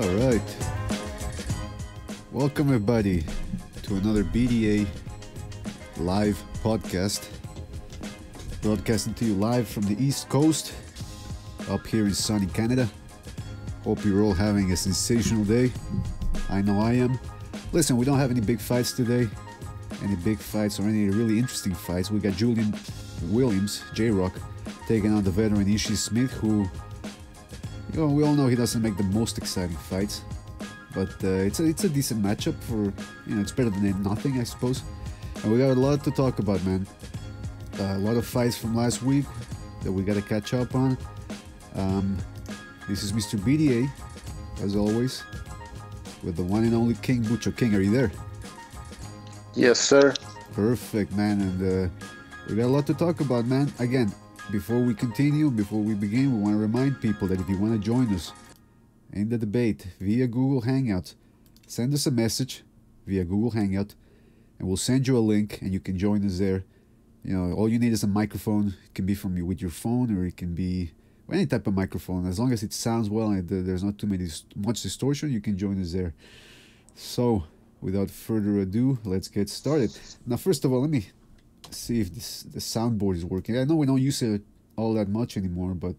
All right. Welcome, everybody, to another BDA Live Podcast. Broadcasting to you live from the East Coast, up here in sunny Canada. Hope you're all having a sensational day. I know I am. Listen, we don't have any big fights today. Any big fights or any really interesting fights. We got Julian Williams, J-Rock, taking on the veteran Ishii Smith, who, you know, we all know he doesn't make the most exciting fights. But it's a decent matchup for, you know, it's better than nothing, I suppose. And we got a lot to talk about, man. A lot of fights from last week that we got to catch up on. This is Mr. BDA, as always, with the one and only King Bucho. King, are you there? Yes, sir. Perfect, man. And we got a lot to talk about, man. Again, before we continue, before we begin, we want to remind people that if you want to join us in the debate via Google Hangouts, send us a message via Google Hangout, and we'll send you a link, and you can join us there. You know, all you need is a microphone. It can be from you with your phone, or it can be any type of microphone. As long as it sounds well and there's not much distortion, you can join us there. So, without further ado, let's get started. Now, first of all, let me see if the soundboard is working. I know we don't use it all that much anymore, but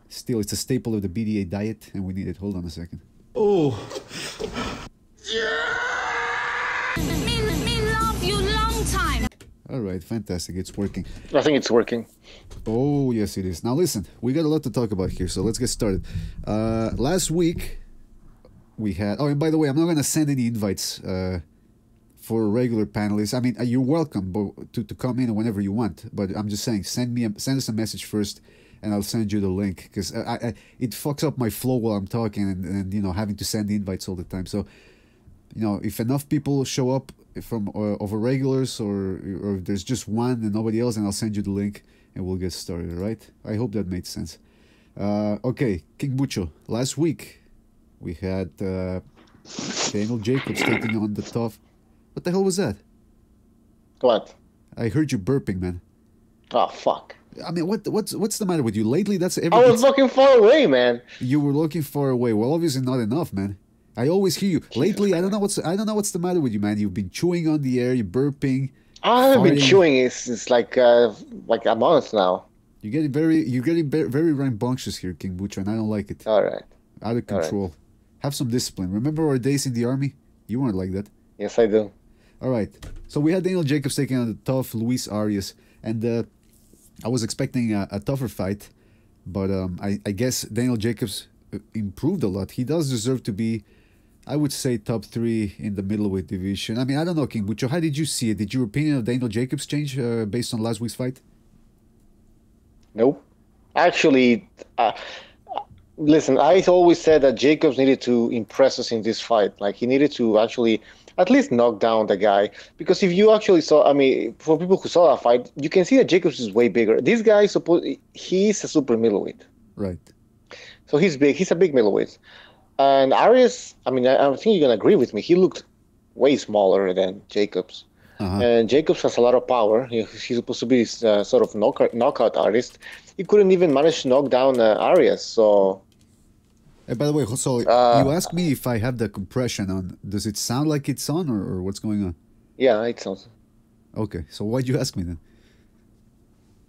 still, it's a staple of the BDA diet, and we need it. Hold on a second. Oh. Me love you long time. All right, fantastic. It's working. I think it's working. Oh, yes, it is. Now, listen, we got a lot to talk about here, so let's get started. Last week, we had... Oh, and by the way, I'm not going to send any invites for regular panelists. I mean, you're welcome to come in whenever you want, but I'm just saying, send us a message first, and I'll send you the link, because it fucks up my flow while I'm talking and, you know, having to send invites all the time. So, you know, if enough people show up from over regulars, or if there's just one and nobody else, and I'll send you the link and we'll get started, all right? I hope that made sense. Okay, King Bucho, last week we had Daniel Jacobs taking on the tough... What the hell was that? What? I heard you burping, man. Oh, fuck. I mean, what's the matter with you? Lately, that's I was looking far away, man. You were looking far away. Well, obviously not enough, man. I always hear you. Lately, I don't know what's the matter with you, man. You've been chewing on the air, you're burping. I haven't been chewing. It's like a month now. You're getting very rambunctious here, King Bucho, and I don't like it. All right. Out of control. Right. Have some discipline. Remember our days in the army? You weren't like that. Yes, I do. All right. So we had Daniel Jacobs taking on the tough Luis Arias, and I was expecting a tougher fight, but I guess Daniel Jacobs improved a lot. He does deserve to be, I would say, top 3 in the middleweight division. I mean, I don't know, King Bucho, how did you see it? Did your opinion of Daniel Jacobs change based on last week's fight? Nope. Actually, listen, I always said that Jacobs needed to impress us in this fight. Like, he needed to actually at least knock down the guy. Because if you actually saw, I mean, for people who saw that fight, you can see that Jacobs is way bigger. This guy, he's a super middleweight. Right. So he's big. He's a big middleweight. And Arias, I mean, I think you're going to agree with me. He looked way smaller than Jacobs. And Jacobs has a lot of power. He's supposed to be this sort of knockout artist. He couldn't even manage to knock down Arias. So... Hey, by the way, so you asked me if I have the compression on. Does it sound like it's on, or what's going on? Yeah, it sounds. Okay, so why'd you ask me then?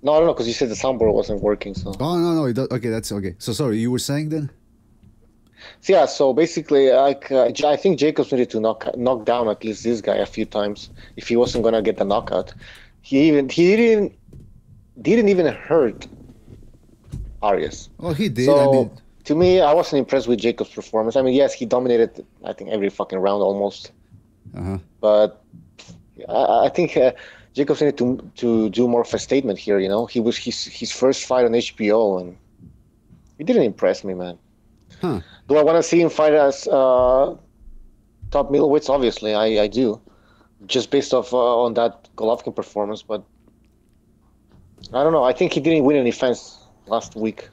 No, I don't know, because you said the soundboard wasn't working. So. Oh, no, it does. Okay, that's okay. So sorry, you were saying then? So, yeah, so basically, I think Jacobs needed to knock down at least this guy a few times if he wasn't gonna get the knockout. He didn't even hurt Arias. Oh, he did. So, I mean, to me, I wasn't impressed with Jacobs' performance. I mean, yes, he dominated, I think, every fucking round almost. But I think Jacobs needed to do more of a statement here, you know? He was his first fight on HBO, and he didn't impress me, man. Huh. Do I want to see him fight as top middleweights? Obviously, I do. Just based off on that Golovkin performance, but I don't know. I think he didn't win any fights last week.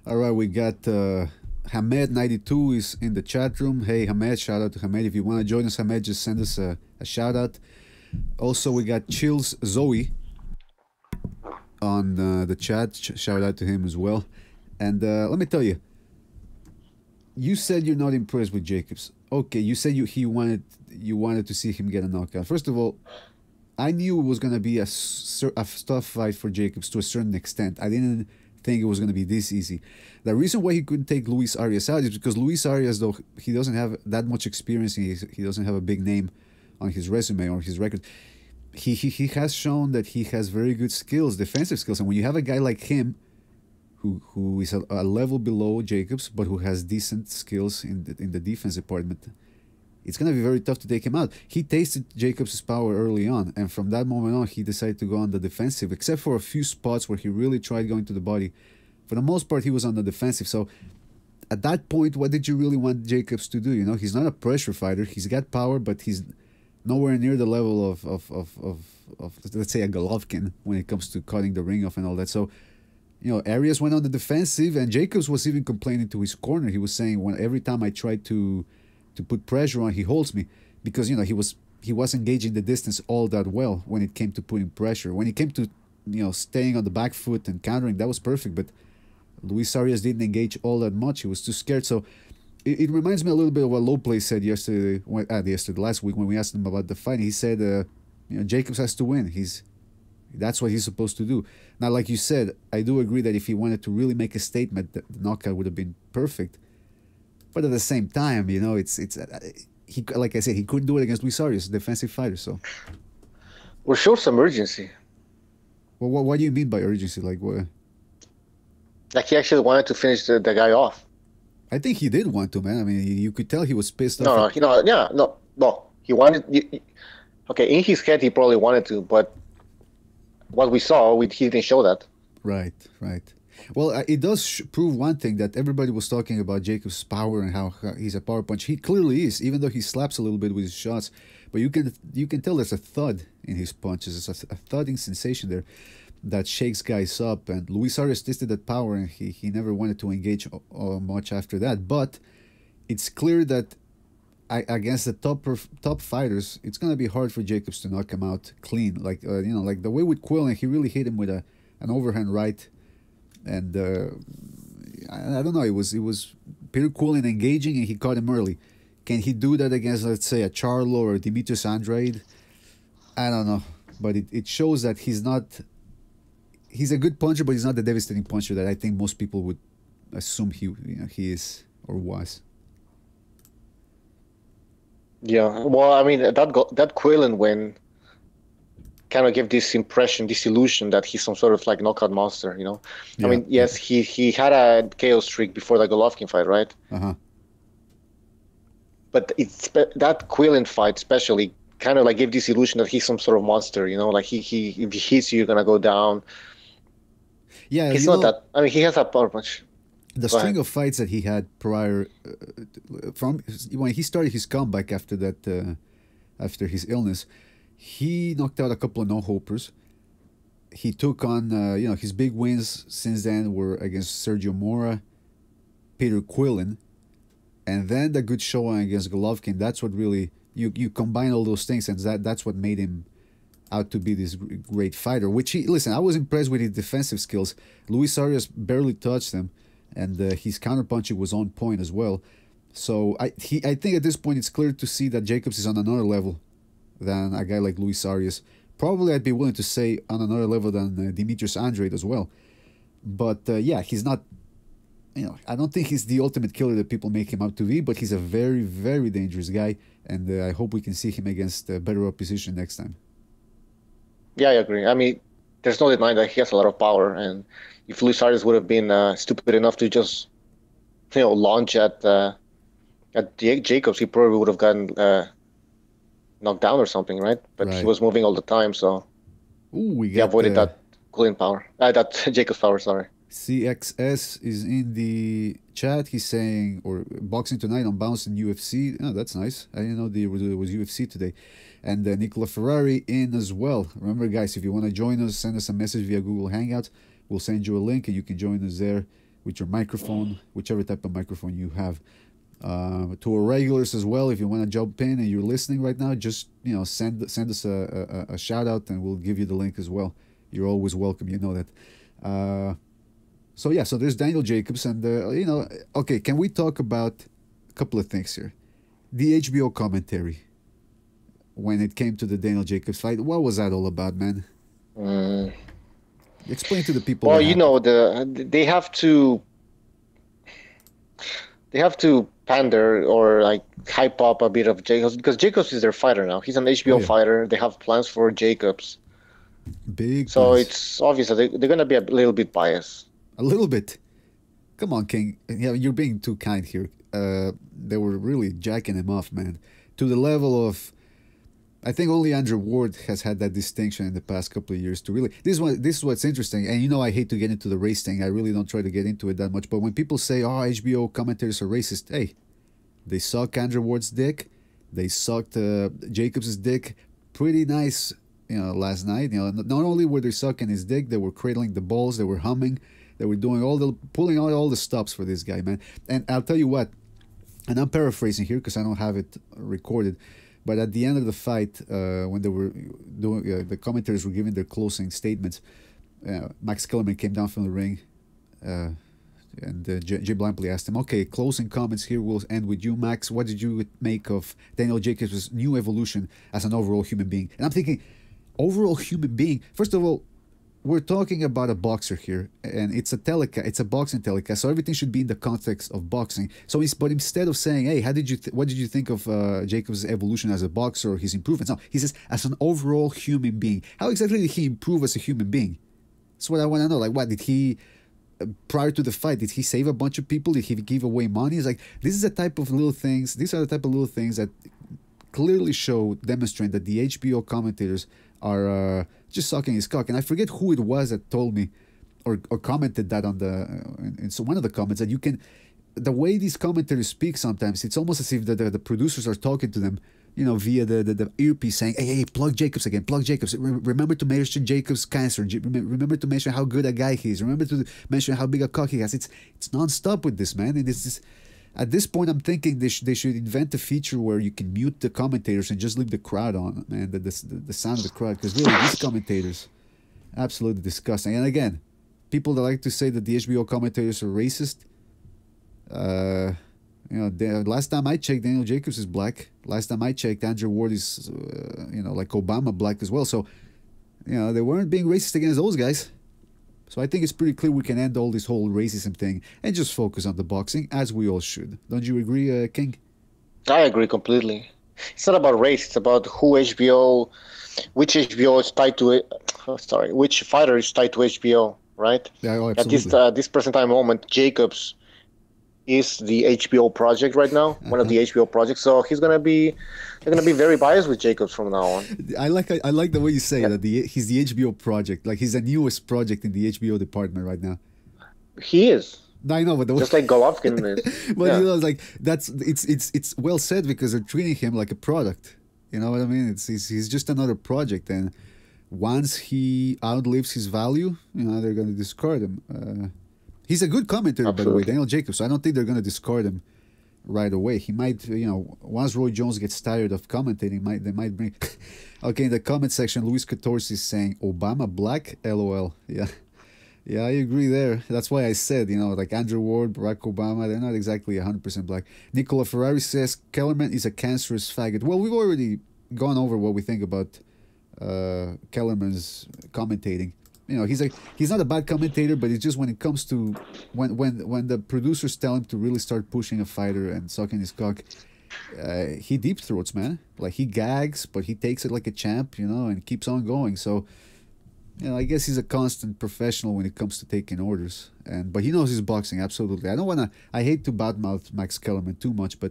All right, we got Hamed92 is in the chat room. Hey, Hamed, shout out to Hamed. If you want to join us, Hamed, just send us a shout out. Also, we got Chills Zoe on the chat. Shout out to him as well. And let me tell you, you said you're not impressed with Jacobs. Okay, you said you wanted to see him get a knockout. First of all, I knew it was gonna be a tough fight for Jacobs to a certain extent. I didn't think it was gonna be this easy. The reason why he couldn't take Luis Arias out is because Luis Arias, though he doesn't have that much experience, he doesn't have a big name on his resume or his record. He has shown that he has very good skills, defensive skills, and when you have a guy like him, who is a level below Jacobs, but who has decent skills in the defense department, it's going to be very tough to take him out. He tasted Jacobs' power early on, and from that moment on, he decided to go on the defensive, except for a few spots where he really tried going to the body. For the most part, he was on the defensive. So at that point, what did you really want Jacobs to do? You know, he's not a pressure fighter. He's got power, but he's nowhere near the level of let's say, a Golovkin when it comes to cutting the ring off and all that. So, you know, Arias went on the defensive, and Jacobs was even complaining to his corner. He was saying, when every time I tried to put pressure on, he holds me, because, you know, he wasn't gauging the distance all that well when it came to putting pressure. When it came to, you know, staying on the back foot and countering, that was perfect. But Luis Arias didn't engage all that much. He was too scared. So it reminds me a little bit of what Lopez said last week when we asked him about the fight. He said, you know, Jacobs has to win. That's what he's supposed to do. Now, like you said, I do agree that if he wanted to really make a statement, the knockout would have been perfect. But at the same time, you know, he, like I said, he couldn't do it against Luis Arias, a defensive fighter. So, Well, show some urgency. well, what do you mean by urgency? Like what? Like he actually wanted to finish the guy off. I think he did want to, man. I mean, you could tell he was pissed No, off. no. He wanted. Okay, in his head, he probably wanted to, but what we saw, he didn't show that. Right. Well, it does prove one thing, that everybody was talking about Jacobs' power and how he's a power punch. He clearly is, even though he slaps a little bit with his shots. But you can tell there's a thud in his punches. There's a thudding sensation there that shakes guys up. And Luis Arias tested that power, and he never wanted to engage much after that. But it's clear that against the top fighters, it's gonna be hard for Jacobs to knock him out clean. Like you know, like the way with Quillen, he really hit him with an overhand right. And I don't know. It was Peter Quillen engaging, and he caught him early. Can he do that against, let's say, a Charlo or Demetrius Andrade? I don't know, but it shows that he's not. He's a good puncher, but he's not the devastating puncher that I think most people would assume he is or was. Yeah. Well, I mean, that Quillen win kind of gave this impression, this illusion that he's some sort of like knockout monster, you know? Yeah. I mean, yes, he had a KO streak before the Golovkin fight, right? Uh-huh. But that Quillen fight especially kind of like gave this illusion that he's some sort of monster, you know? Like if he hits you, you're going to go down. Yeah. He's not that. I mean, he has a power punch. The string of fights that he had prior, from when he started his comeback after that, after his illness, he knocked out a couple of no-hopers. He took on, his big wins since then were against Sergio Mora, Peter Quillen, and then the good showing against Golovkin. That's what really, you combine all those things, and that's what made him out to be this great fighter. Which I was impressed with his defensive skills. Luis Arias barely touched him, and his counterpunching was on point as well. So I think at this point it's clear to see that Jacobs is on another level than a guy like Luis Arias. Probably I'd be willing to say on another level than Demetrius Andrade as well. But he's not, I don't think he's the ultimate killer that people make him out to be, but he's a very, very dangerous guy, and I hope we can see him against better opposition next time. Yeah, I agree. I mean, there's no denying that he has a lot of power, and if Luis Arias would have been stupid enough to just, launch at Jacobs, he probably would have gotten knocked down or something, right? But He was moving all the time, so he avoided that Quillen power. That Jacobs power, sorry. CXS is in the chat. He's saying, or boxing tonight on Bounce in UFC. Oh, that's nice. I didn't know there was UFC today. And Nicola Ferrari in as well. Remember, guys, if you want to join us, send us a message via Google Hangouts. We'll send you a link, and you can join us there with your microphone, whichever type of microphone you have. To our regulars as well, if you want to jump in and you're listening right now, just send us a shout out, and we'll give you the link as well. You're always welcome, you know that. So yeah, so there's Daniel Jacobs, and you know, okay, can we talk about a couple of things here? The HBO commentary when it came to the Daniel Jacobs fight, what was that all about, man? Explain to the people. Well, what you happened. know, they have to pander or like hype up a bit of Jacobs because Jacobs is their fighter now. He's an HBO Oh, yeah. fighter. They have plans for Jacobs, Big so plans. it's obvious that they're gonna be a little bit biased. A little bit. Come on, King. Yeah, you're being too kind here. They were really jacking him off, man, to the level of. I think only Andrew Ward has had that distinction in the past couple of years to really. This is what's interesting, and you know I hate to get into the race thing. I really don't try to get into it that much. But when people say, "Oh, HBO commentators are racist," hey, they suck Andrew Ward's dick. They sucked Jacobs' dick pretty nice, you know, last night. You know, not only were they sucking his dick, they were cradling the balls, they were humming, they were doing pulling out all the stops for this guy, man. And I'll tell you what, and I'm paraphrasing here because I don't have it recorded, but at the end of the fight, when they were doing, the commentators were giving their closing statements, Max Kellerman came down from the ring. And Jay Blampley asked him, okay, closing comments here will end with you, Max. What did you make of Daniel Jacobs' new evolution as an overall human being? And I'm thinking, overall human being, first of all, we're talking about a boxer here, and it's a boxing telecast, so everything should be in the context of boxing. So, but instead of saying, hey, what did you think of Jacobs' evolution as a boxer or his improvements? No, he says, as an overall human being. How exactly did he improve as a human being? That's what I want to know. Like, what did he... prior to the fight, did he save a bunch of people? Did he give away money? It's like, these are the type of little things that clearly demonstrate that the HBO commentators are just sucking his cock. And I forget who it was that told me or commented that on one of the comments, that you can, the way these commentators speak sometimes, it's almost as if the producers are talking to them, you know, via the earpiece, saying, hey, plug Jacobs again, plug Jacobs. Remember to mention Jacobs' cancer. Remember to mention how good a guy he is. Remember to mention how big a cock he has. It's nonstop with this, man. And at this point, I'm thinking they should invent a feature where you can mute the commentators and just leave the crowd on, man, the sound of the crowd. Because really, these commentators, absolutely disgusting. And again, people that like to say that the HBO commentators are racist, you know, last time I checked, Daniel Jacobs is black. Last time I checked, Andrew Ward is, you know, like Obama black as well. So, you know, they weren't being racist against those guys. So I think it's pretty clear we can end all this whole racism thing and just focus on the boxing, as we all should. Don't you agree, King? I agree completely. It's not about race. It's about which HBO is tied to it. Which fighter is tied to HBO, right? Yeah, oh, absolutely. At this present time moment, Jacobs is the HBO project right now, one of the HBO projects. So they're gonna be very biased with Jacobs from now on. I like the way you say that he's the HBO project, like he's the newest project in the HBO department right now. He is. I know, but just like Golovkin is. But you know, like it's well said, because they're treating him like a product. You know what I mean? He's just another project, and once he outlives his value, you know, they're gonna discard him. He's a good commentator, Absolutely. By the way, Daniel Jacobs. So I don't think they're going to discard him right away. He might, you know, once Roy Jones gets tired of commentating, they might bring... Okay, in the comment section, Luis Catorce is saying, Obama black? LOL. Yeah. Yeah, I agree there. That's why I said, you know, like Andrew Ward, Barack Obama, they're not exactly 100% black. Nicola Ferrari says, Kellerman is a cancerous faggot. Well, we've already gone over what we think about Kellerman's commentating. You know, he's not a bad commentator, but it's just when it comes to when the producers tell him to really start pushing a fighter and sucking his cock, he deep throats, man. Like, he gags, but he takes it like a champ, you know, and keeps on going. So, you know, I guess he's a constant professional when it comes to taking orders. But he knows his boxing, absolutely. I hate to badmouth Max Kellerman too much, but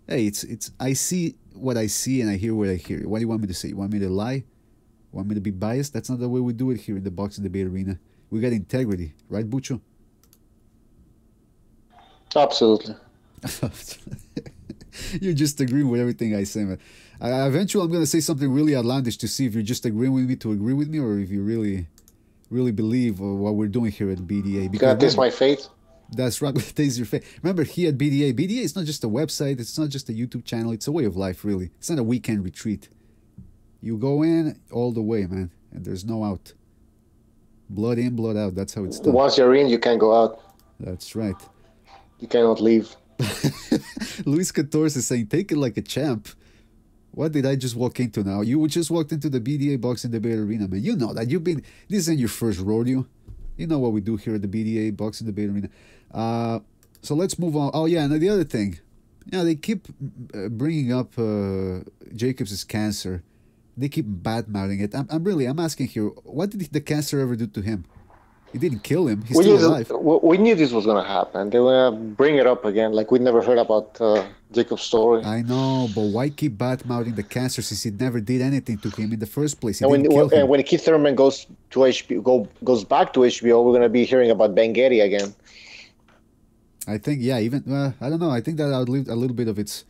hey, I see what I see and I hear what I hear. What do you want me to say? You want me to lie? Want me to be biased? That's not the way we do it here in the boxing debate arena. We got integrity, right, Bucho? Absolutely. You're just agreeing with everything I say, man. Eventually, I'm going to say something really outlandish to see if you're just agreeing with me to agree with me, or if you really, really believe what we're doing here at BDA. Because this is my faith. That's right. Taste your faith. Remember, here at BDA, is not just a website. It's not just a YouTube channel. It's a way of life, really. It's not a weekend retreat. You go in all the way, man, and there's no out. Blood in, blood out. That's how it's done. Once you're in, you can't go out. That's right. You cannot leave. Luis Catorce is saying, take it like a champ. What did I just walk into now? You just walked into the BDA Boxing Debate Arena, man. You know that. This isn't your first rodeo. You know what we do here at the BDA Boxing Debate Arena. So let's move on. Oh, yeah, and the other thing. They keep bringing up Jacobs' cancer. They keep bad-mouthing it. I'm asking here, what did the cancer ever do to him? It didn't kill him. He's still alive. We knew this was going to happen. They were going to bring it up again, like we never heard about Jacob's story. I know, but why keep bad-mouthing the cancer since it never did anything to him in the first place? And when Keith Thurman goes to HBO, goes back to HBO, we're going to be hearing about Benghazi again. I think, yeah, even I don't know. I think that outlived a little bit of its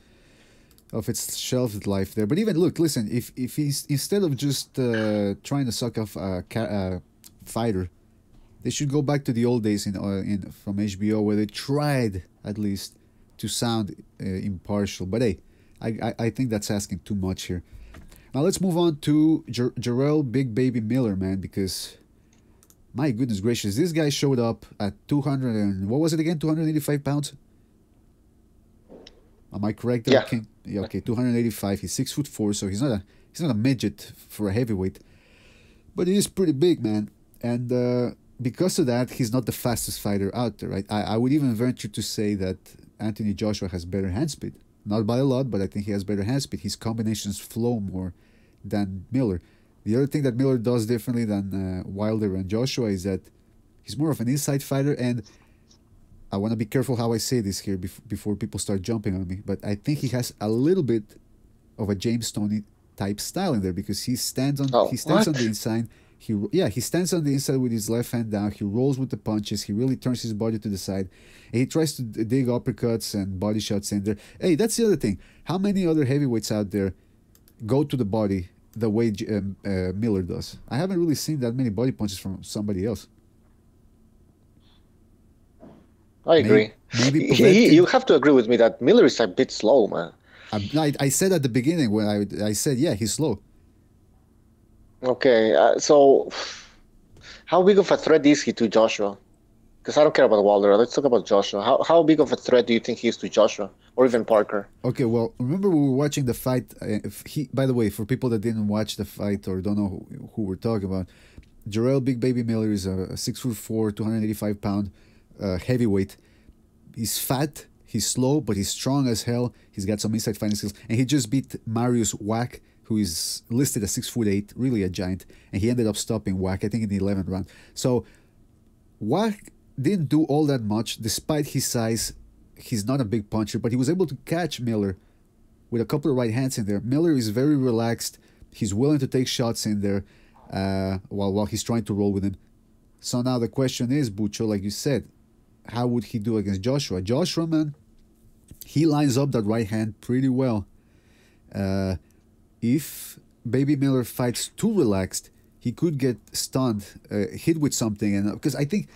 shelf life there. But even listen, if he's instead of just trying to suck off a fighter, they should go back to the old days from HBO where they tried at least to sound impartial. But hey, I think that's asking too much here. Now let's move on to Jarrell Big Baby Miller, man, because my goodness gracious, this guy showed up at 200 and what was it again? 285 pounds. Am I correct? Yeah. Okay, 285. He's 6'4", so he's not a midget for a heavyweight, but he is pretty big, man. And because of that, he's not the fastest fighter out there, right? I would even venture to say that Anthony Joshua has better hand speed. Not by a lot, but I think he has better hand speed. His combinations flow more than Miller. The other thing that Miller does differently than Wilder and Joshua is that he's more of an inside fighter, and I want to be careful how I say this here before people start jumping on me, but I think he has a little bit of a James Toney type style in there because he stands on on the inside. He stands on the inside with his left hand down. He rolls with the punches. He really turns his body to the side. And he tries to dig uppercuts and body shots in there. Hey, that's the other thing. How many other heavyweights out there go to the body the way Miller does? I haven't really seen that many body punches from somebody else. I agree. You have to agree with me that Miller is a bit slow, man. I said at the beginning when I said, yeah, he's slow. Okay, so how big of a threat is he to Joshua? Because I don't care about Wilder. Let's talk about Joshua. How big of a threat do you think he is to Joshua or even Parker? Okay, well, remember we were watching the fight. By the way, for people that didn't watch the fight or don't know who we're talking about, Jarrell Big Baby Miller is a 6'4", 285-pound heavyweight. He's fat, he's slow, but he's strong as hell. He's got some inside fighting skills, and he just beat Marius Wack, who is listed as 6'8", really a giant, and he ended up stopping Wack, I think, in the 11th round. So Wack didn't do all that much, despite his size. He's not a big puncher, but he was able to catch Miller with a couple of right hands in there. Miller is very relaxed. He's willing to take shots in there while he's trying to roll with him. So now the question is, Bucho, like you said, how would he do against Joshua? Joshua, man, he lines up that right hand pretty well. If Baby Miller fights too relaxed, he could get stunned, hit with something, and because I think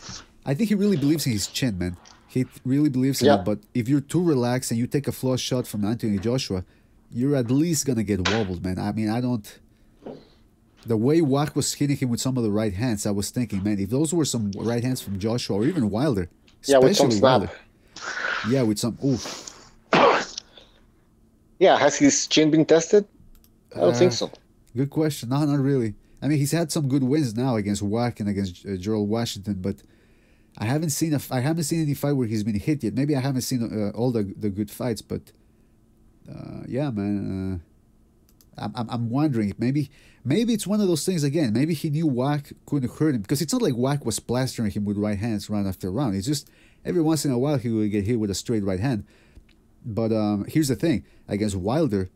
he really believes in his chin, man. He really believes in it. But if you're too relaxed and you take a flush shot from Anthony Joshua, you're at least gonna get wobbled, man. I mean, the way Wack was hitting him with some of the right hands, I was thinking, man, if those were some right hands from Joshua or even Wilder, with some snap. Wilder, with some oof. Yeah, has his chin been tested? I don't think so. Good question. No, not really. I mean, he's had some good wins now against Wack and against Gerald Washington, but I haven't seen any fight where he's been hit yet. Maybe I haven't seen all the good fights, but yeah, man. I'm wondering if maybe it's one of those things again. Maybe he knew Wack couldn't hurt him because it's not like Wack was plastering him with right hands round after round. It's just every once in a while he would get hit with a straight right hand. But here's the thing: against Wilder,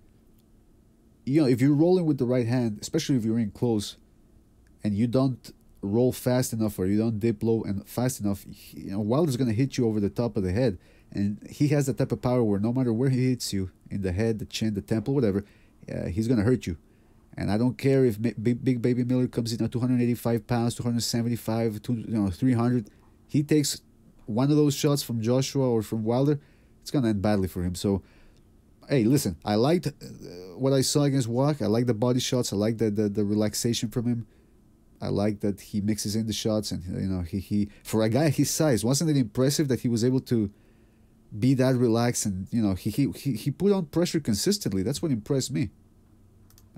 if you're rolling with the right hand, especially if you're in close, and you don't roll fast enough or you don't dip low and fast enough, Wilder's gonna hit you over the top of the head, and he has the type of power where no matter where he hits you, in the head, the chin, the temple, whatever, he's gonna hurt you. And I don't care if Big Baby Miller comes in at 285 pounds, 275, 300. He takes one of those shots from Joshua or from Wilder, it's gonna end badly for him. So, hey, listen, I liked what I saw against Wack. I like the body shots. I like the relaxation from him. I like that he mixes in the shots, and he for a guy his size, wasn't it impressive that he was able to be that relaxed, and he put on pressure consistently. That's what impressed me.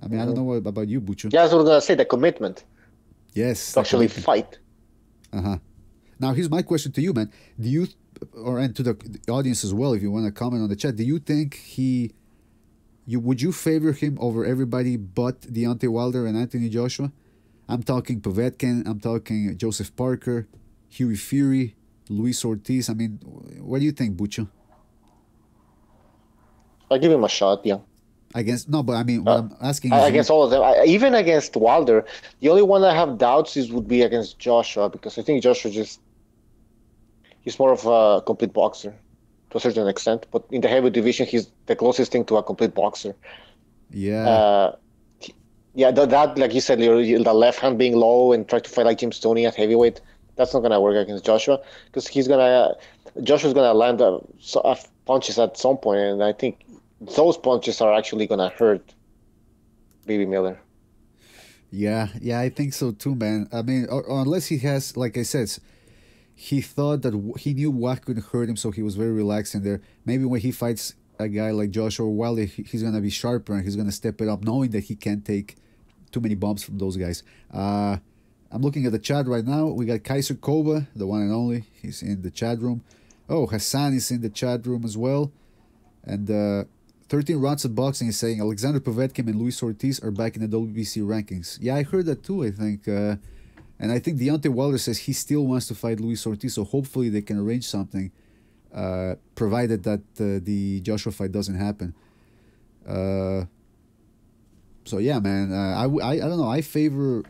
I mean, I don't know about you, Bucho. Yeah, that's what I was gonna say. The commitment. Yes. To actually fight. Now here's my question to you, man. Do you, and to the audience as well, if you want to comment on the chat, do you think would you favor him over everybody but Deontay Wilder and Anthony Joshua? I'm talking Povetkin, I'm talking Joseph Parker, Hughie Fury, Luis Ortiz. I mean, what do you think, Bucho? I'll give him a shot, yeah. What I'm asking is... Against all of them. Even against Wilder, the only one I have doubts would be against Joshua, because I think Joshua he's more of a complete boxer to a certain extent. But in the heavy division, he's the closest thing to a complete boxer. Yeah. That like you said, the left hand being low and try to fight like Jim Stoney at heavyweight, that's not going to work against Joshua, because Joshua's going to land punches at some point, and I think those punches are actually going to hurt Baby Miller. Yeah, I think so too, man. I mean, or unless he has, like I said, he thought that he knew what could hurt him, so he was very relaxed in there. Maybe when he fights a guy like Joshua Wilder, he's going to be sharper and he's going to step it up, knowing that he can't take too many bumps from those guys. I'm looking at the chat right now. We got Kaiser Koba, the one and only. He's in the chat room. Oh, Hassan is in the chat room as well. And 13 Rounds of Boxing is saying Alexander Povetkin and Luis Ortiz are back in the WBC rankings. Yeah, I heard that too, I think. And I think Deontay Wilder says he still wants to fight Luis Ortiz, so hopefully they can arrange something, provided that the Joshua fight doesn't happen. So yeah, man, I don't know. I favor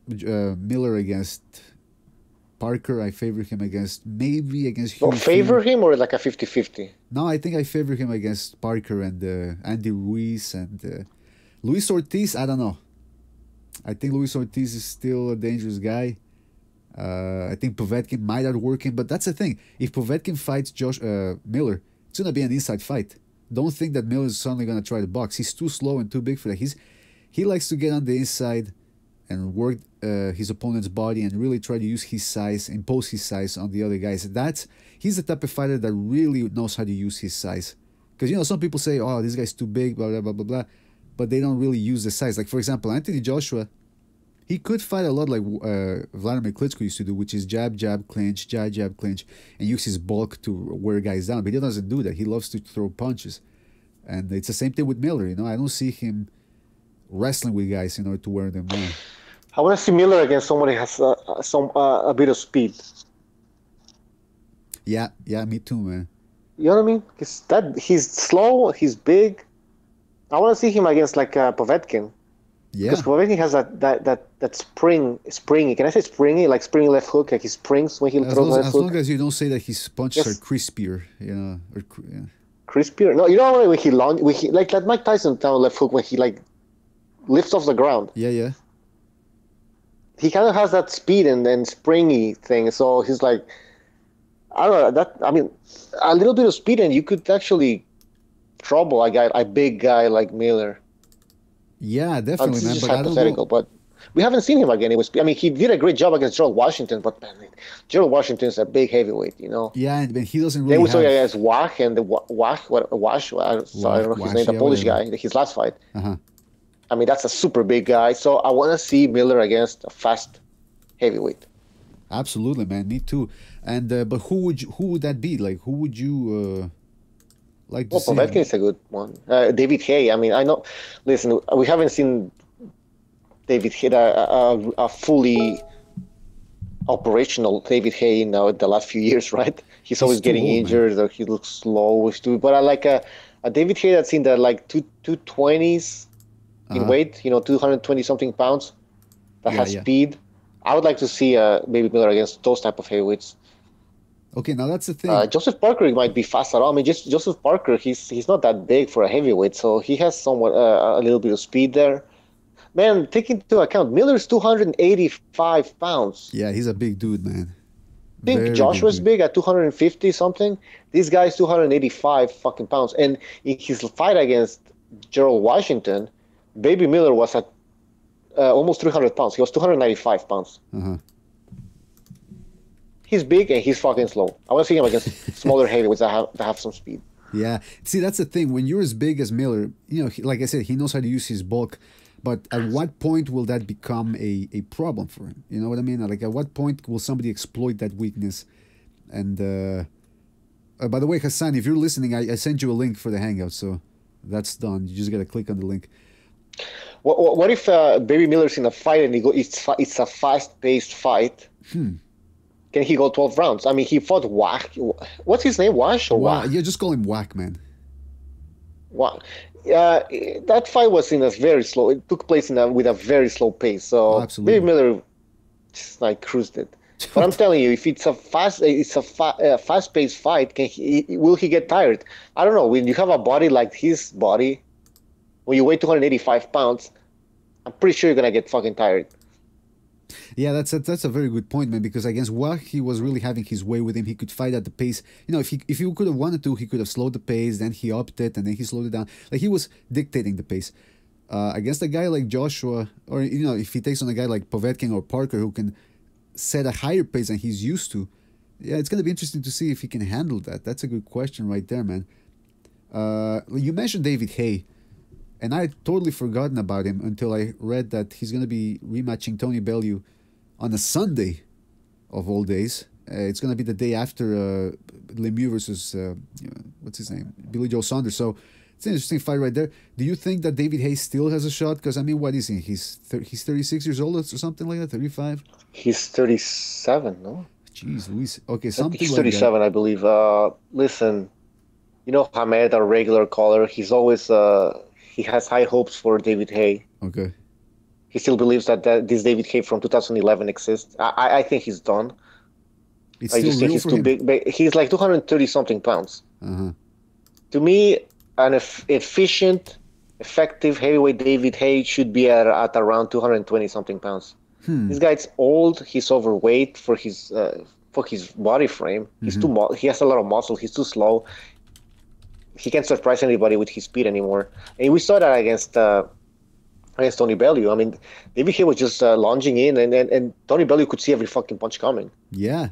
Miller against Parker. I favor him against Hugh. Favor him or like a 50-50? No, I think I favor him against Parker and Andy Ruiz and Luis Ortiz. I don't know. I think Luis Ortiz is still a dangerous guy. I think Povetkin might outwork him, but that's the thing. If Povetkin fights Miller, it's gonna be an inside fight. Don't think that Miller is suddenly gonna try to box. He's too slow and too big for that. He likes to get on the inside and work his opponent's body and really try to use his size, impose his size on the other guys. He's the type of fighter that really knows how to use his size. Because some people say, "Oh, this guy's too big," blah blah blah blah blah, but they don't really use the size. Like for example, Anthony Joshua, he could fight a lot like Vladimir Klitschko used to do, which is jab, jab, clinch, jab, jab, clinch, and use his bulk to wear guys down. But he doesn't do that. He loves to throw punches. And it's the same thing with Miller. I don't see him wrestling with guys in order to wear them down. I want to see Miller against somebody who has a bit of speed. Yeah, me too, man. You know what I mean? He's slow, he's big. I want to see him against like Povetkin. Yeah. Because Povetkin has that springy. Can I say springy? Like springy left hook, like he springs when he throws left hook. As long as you don't say that his punches are crispier, or crispier. No, when he like Mike Tyson down left hook when he like lifts off the ground. Yeah. He kind of has that speed and springy thing. So he's like, I don't know. A little bit of speed and you could actually trouble a big guy like Miller. Yeah, definitely, this man. is But hypothetical, but we haven't seen him again. He did a great job against Jarrell Washington, but man, Jarrell Washington's a big heavyweight, Yeah, and he doesn't really. Then we saw against Wash and Wash. I don't know his name, the Polish guy, his last fight. That's a super big guy. So I want to see Miller against a fast heavyweight. Absolutely, man. Me too. And but who would that be? Like, who would you like to see? Povetkin is a good one. David Haye. I know. Listen, we haven't seen David Haye, a fully operational David Haye now in the last few years, right? He's always getting injured, or he looks slow. But I like a David Haye that's in the like 220s in weight, 220 something pounds, that has speed. I would like to see Baby Miller against those type of heavyweights. Okay, now that's the thing. Joseph Parker might be faster. Just Joseph Parker, he's not that big for a heavyweight, so he has somewhat a little bit of speed there. Man, take into account, Miller's 285 pounds. Yeah, he's a big dude, man. I think Joshua's big at 250 something. This guy's 285 fucking pounds. And in his fight against Jarrell Washington, Baby Miller was at almost 300 pounds. He was 295 pounds. He's big and he's fucking slow. I want to see him against smaller heavyweights that have some speed. Yeah. See, that's the thing. When you're as big as Miller, you know, like I said, he knows how to use his bulk. But at what point will that become a problem for him? You know what I mean? Like, at what point will somebody exploit that weakness? And by the way, Hassan, if you're listening, I sent you a link for the Hangout, so that's done. You just got to click on the link. What if Baby Miller's in a fight and it's a fast-paced fight? Can he go 12 rounds? I mean, he fought Wack. What's his name? Wash or Wack? Yeah, just call him Wack, man. Wack. That fight was in a very slow. It took place with a very slow pace. So Baby Miller just like cruised it. But I'm telling you, if it's a fast-paced fight, will he get tired? I don't know. When you have a body like his body, when you weigh 285 pounds, I'm pretty sure you're gonna get fucking tired. Yeah, that's a very good point, man. Because against Wack, he was really having his way with him. He could fight at the pace. You know, if he could have wanted to, he could have slowed the pace. Then he upped it, and then he slowed it down. Like, he was dictating the pace. Against a guy like Joshua, or you know, if he takes on a guy like Povetkin or Parker, who can set a higher pace than he's used to, yeah, it's gonna be interesting to see if he can handle that. That's a good question right there, man. You mentioned David Haye. And I had totally forgotten about him until I read that he's going to be rematching Tony Bellew on a Sunday, of all days. It's going to be the day after Lemieux versus, what's his name? Billy Joe Saunders. So it's an interesting fight right there. Do you think that David Haye still has a shot? Because, I mean, what is he? He's 36 years old or something like that? 35? He's 37, no? Jeez, Luis. Okay, something he's like 37, that. I believe. Listen, you know Hamed, our regular caller, he's always... he has high hopes for David Haye. Okay. He still believes that this David Haye from 2011 exists. I think he's done. It's I still just think real he's for too him? big. But he's like 230-something pounds. To me, an efficient, effective heavyweight David Haye should be at around 220-something pounds. This guy's old. He's overweight for his body frame. He's he has a lot of muscle. He's too slow. He can't surprise anybody with his speed anymore. And we saw that against Tony Bellew. I mean, David Haye was just lunging in, and Tony Bellew could see every fucking punch coming. Yeah.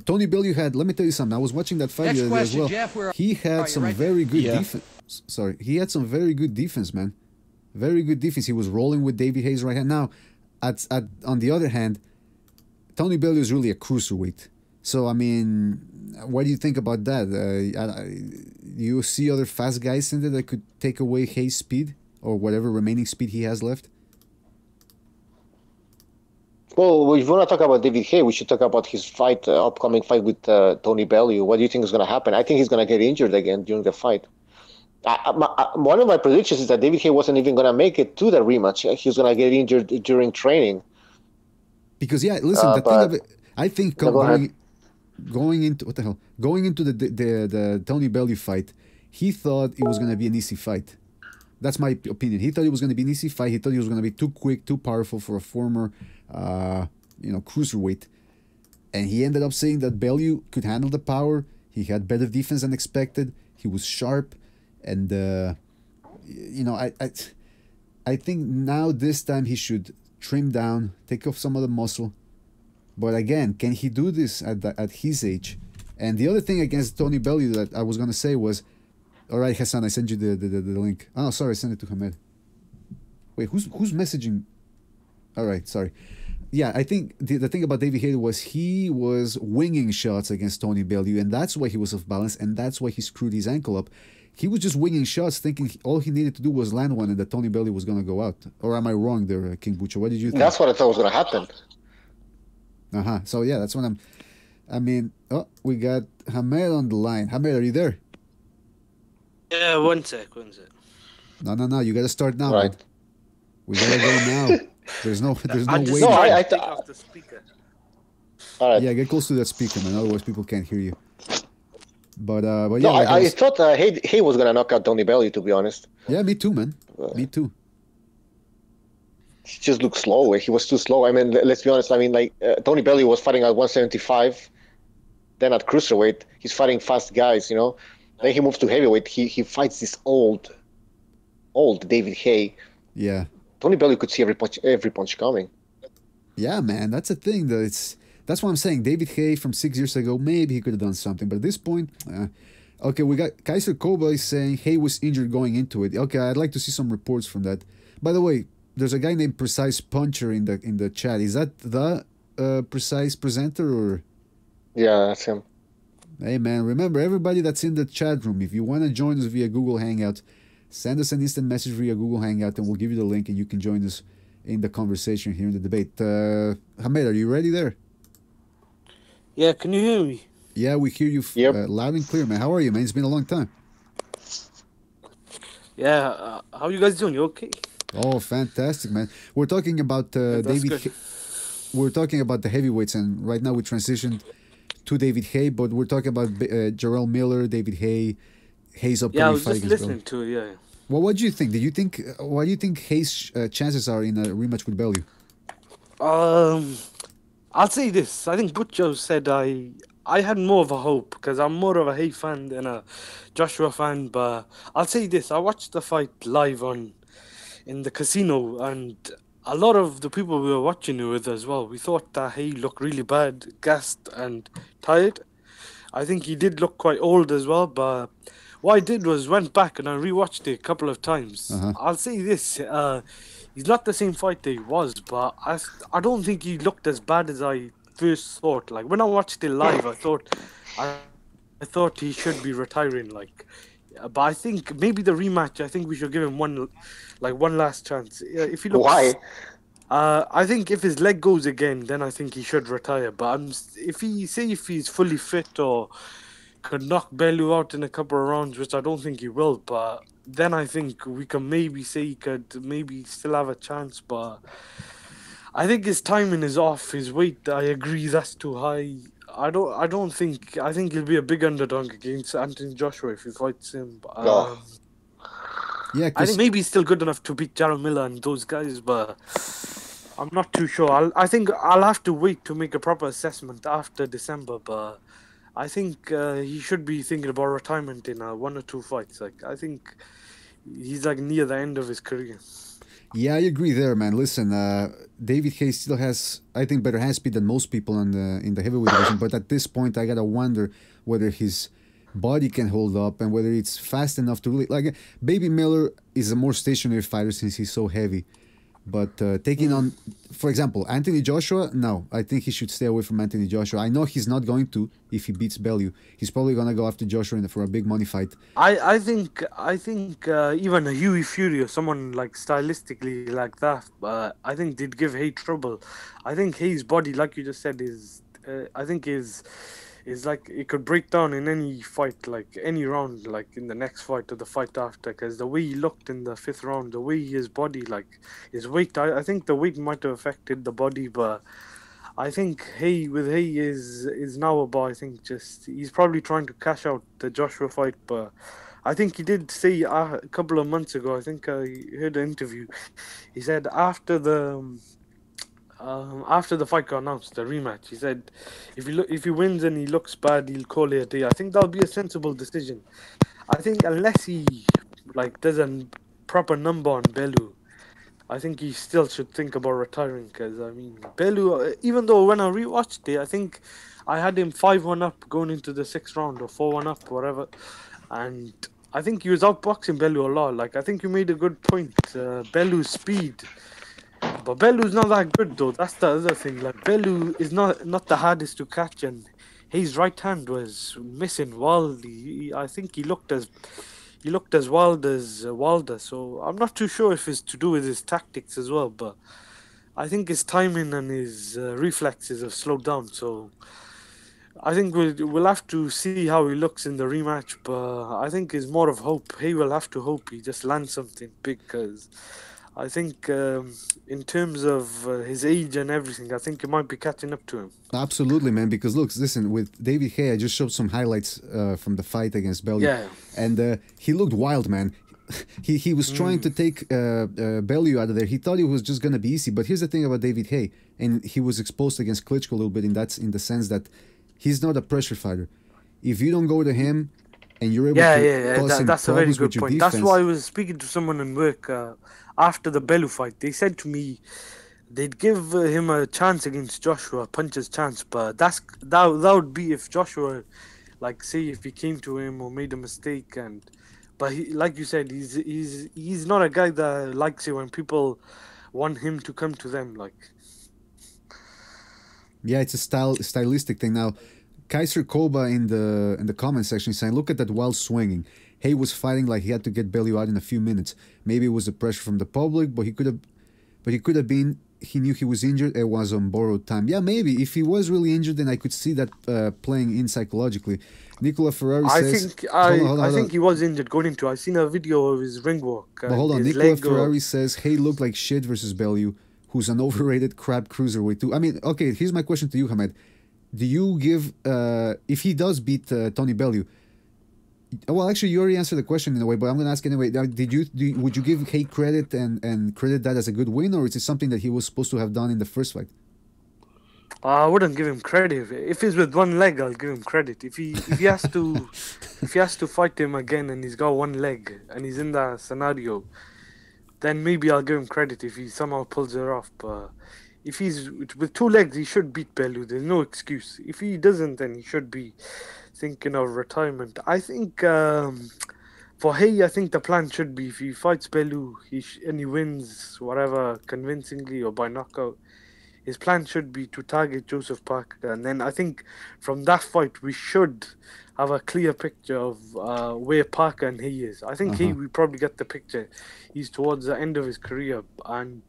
Tony Bellew had, let me tell you something, I was watching that fight the other day as well. Jeff, he had some very good defense. Sorry, he had some very good defense, man. Very good defense. He was rolling with David Haye's right hand. Now, on the other hand, Tony Bellew is really a cruiserweight. So, I mean, what do you think about that? You see other fast guys in there that could take away Haye's speed or whatever remaining speed he has left? Well, if you want to talk about David Haye, we should talk about his fight, upcoming fight with Tony Bellew. What do you think is going to happen? I think he's going to get injured again during the fight. One of my predictions is that David Haye wasn't even going to make it to the rematch. He was going to get injured during training. Because, yeah, listen, the thing of it, I think going into the Tony Bellew fight, he thought it was going to be an easy fight. That's my opinion. He thought it was going to be an easy fight. He thought he was going to be too quick, too powerful for a former, cruiserweight. And he ended up saying that Bellew could handle the power. He had better defense than expected. He was sharp, and I think now this time he should trim down, take off some of the muscle. But again, can he do this at his age? And the other thing against Tony Bellew that I was going to say was, all right, Hassan, I sent you the link. Oh, sorry, I sent it to Hamed. Wait, who's messaging? All right, sorry. Yeah, I think the thing about David Haye was he was winging shots against Tony Bellew, and that's why he was off balance, and that's why he screwed his ankle up. He was just winging shots, thinking all he needed to do was land one, and that Tony Bellew was going to go out. Or am I wrong there, King Butcher? What did you think? That's what I thought was going to happen. So yeah, that's what we got Hamed on the line. Hamed, are you there? Yeah, one sec. No, you got to start now. Right. Man. We got to go now. There's no waiting. No, I take off the speaker. All right. Yeah, get close to that speaker, man. Otherwise, people can't hear you. But yeah. No, I thought Haye was going to knock out Tony Bellew, to be honest. Yeah, me too, man. Me too. He just looked slow. He was too slow. I mean, let's be honest. I mean, Tony Bellew was fighting at 175. Then at cruiserweight, he's fighting fast guys, you know. Then he moves to heavyweight. He fights this old David Haye. Yeah. Tony Bellew could see every punch coming. Yeah, man, that's a thing. That's what I'm saying. David Haye from 6 years ago, maybe he could have done something, but at this point, okay, we got Kaiser Koba is saying Haye was injured going into it. Okay, I'd like to see some reports from that. By the way, there's a guy named Precise Puncher in the chat. Is that the Precise presenter or? Yeah, that's him. Hey man, remember everybody that's in the chat room. If you want to join us via Google Hangout, send us an instant message via Google Hangout, and we'll give you the link, and you can join us in the conversation here in the debate. Hamed, are you ready there? Yeah, can you hear me? Yeah, we hear you loud and clear, man. How are you, man? It's been a long time. Yeah, how are you guys doing? You okay? Oh, fantastic, man. We're talking about David. We're talking about the heavyweights, and right now we transitioned to David Haye, but we're talking about Jarrell Miller, David Haye, Haye's upcoming fight. Yeah, I was just listening to it. Yeah. Well, what do you think? What do you think Haye's chances are in a rematch with Bellew? I'll say this. I think Butcho said I had more of a hope because I'm more of a Haye fan than a Joshua fan. But I'll say this. I watched the fight live in the casino, and a lot of the people we were watching it with as well, we thought that Haye looked really bad, gassed and tired. I think he did look quite old as well, but what I did was went back and I rewatched it a couple of times. I'll say this, he's not the same fight that he was, but I don't think he looked as bad as I first thought. Like when I watched it live, I thought he should be retiring. Like, but I think maybe the rematch. I think we should give him one last chance. If he looks, why? I think if his leg goes again, then I think he should retire. But if he's fully fit or could knock Bellew out in a couple of rounds, which I don't think he will, but then I think we can maybe say he could maybe still have a chance. But I think his timing is off. His weight, I agree, that's too high. I think he'll be a big underdog against Anthony Joshua if he fights him. Yeah, I think maybe he's still good enough to beat Jarrell Miller and those guys, but I'm not too sure. I think I'll have to wait to make a proper assessment after December, but I think he should be thinking about retirement in 1 or 2 fights. Like I think he's like near the end of his career. Yeah, I agree there, man. Listen, David Haye still has, I think, better hand speed than most people in the heavyweight division. But at this point, I gotta wonder whether his body can hold up and whether it's fast enough to really like. Baby Miller is a more stationary fighter since he's so heavy. But taking on, for example, Anthony Joshua, no, I think he should stay away from Anthony Joshua. I know he's not going to if he beats Bellew. He's probably gonna go after Joshua for a big money fight. I think even a Huey Fury or someone like stylistically like that, I think did give Haye trouble. I think Haye's body, like you just said, is like it could break down in any fight, like any round, like in the next fight or the fight after, because the way he looked in the 5th round, the way his body, like his weight, I think the weight might have affected the body, but I think Haye is now about, I think just he's probably trying to cash out the Joshua fight, but I think he did say a couple of months ago, I think I heard an interview, he said after the fight got announced, the rematch, he said if he wins and he looks bad, he'll call it a day. I think that'll be a sensible decision. I think unless he like does a proper number on Bellew, I think he still should think about retiring. Because I mean, Bellew, even though when I rewatched it, I think I had him 5-1 up going into the 6th round or 4-1 up, whatever, and I think he was outboxing Bellew a lot. Like I think you made a good point. Bellew's speed. But Bellew's not that good though. That's the other thing. Like Bellew is not the hardest to catch, and his right hand was missing wildly. I think he looked as wild as Wilder. So I'm not too sure if it's to do with his tactics as well. But I think his timing and his reflexes have slowed down. So I think we'll have to see how he looks in the rematch. But I think it's more of hope. He will have to hope he just lands something big, because I think in terms of his age and everything, I think it might be catching up to him. Absolutely, man, because listen, with David Haye, I just showed some highlights from the fight against Bellew. Yeah. And he looked wild, man. He was trying to take Bellew out of there. He thought it was just going to be easy. But here's the thing about David Haye, and he was exposed against Klitschko a little bit in the sense that he's not a pressure fighter. If you don't go to him, and you're able Yeah, to yeah, yeah. cause him That's a very problems good with your point. defense. That's why I was speaking to someone in work after the Bellew fight. They said to me they'd give him a chance against Joshua, a puncher's chance, but that would be if Joshua, like, say if he came to him or made a mistake, but he, like you said, he's not a guy that likes it when people want him to come to them, like. Yeah, it's a stylistic thing. Now, Kaiser Koba in the comment section is saying, look at that while swinging. Haye was fighting like he had to get Bellew out in a few minutes. Maybe it was the pressure from the public, but he could have been. He knew he was injured. It was on borrowed time. Yeah, maybe if he was really injured, then I could see that playing in psychologically. Nicola Ferrari says, I think he was injured going into. I seen a video of his ring walk. But hold on, Nicola Ferrari says Haye looked like shit versus Bellew, who's an overrated crap cruiserweight too. I mean, okay, here's my question to you, Hamed. Do you give if he does beat Tony Bellew? Well, actually, you already answered the question in a way, but I'm going to ask anyway. Would you give Haye credit and credit that as a good win, or is it something that he was supposed to have done in the first fight? I wouldn't give him credit. If he's with one leg, I'll give him credit. If he has to if he has to fight him again and he's got one leg and he's in that scenario, then maybe I'll give him credit if he somehow pulls it off. But if he's with two legs, he should beat Bellew. There's no excuse. If he doesn't, then he should be thinking of retirement. I think for Haye, I think the plan should be if he fights Bellew and he wins whatever convincingly or by knockout, his plan should be to target Joseph Parker. And then I think from that fight, we should have a clear picture of where Parker and Haye is. I think Haye, we probably get the picture. He's towards the end of his career. And